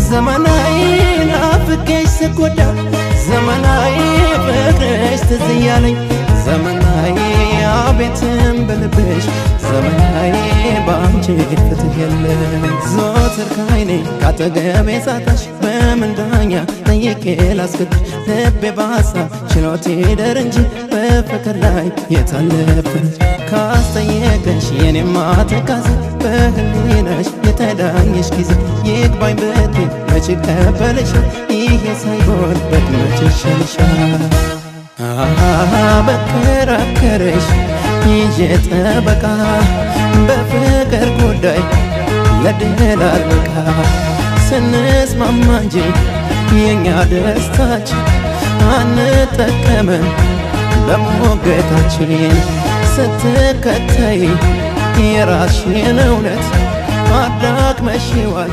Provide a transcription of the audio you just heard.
ዘመናዊ ናፍቄሽ ስጎዳ ዘመናዊ ፍቅርሽ ትዝ እያለኝ ዘመናዊ አቤትም በልብሽ ዘመናዊ ባንቺ ፍትህ የለም ዘወትር ከዓይኔ ካጠገቤ ሳጣሽ በምን ዳኛ ጠይቄ ላስገድሽ ልቤ በሐሳብ ችሎት ይደር እንጂ በፍቅር ላይ የታለፍሽ ካስጠየቀሽ የኔማ ትካዜ በህሊናሽ የተዳኘሽ ጊዜ ይግባኝ ብትይ መች ቀበልሻል ይሄ ሳይሆን በድመች ይሻልሻል በከራከረሽ ይዤ ጠበቃ በፍቅር ጉዳይ ለድል አልበቃ ስንስማማ እንጂ የኛ ደስታችን አንጠቀምም በሞገታችን ስትከተይ የራስሽን እውነት አዳክመሽዋል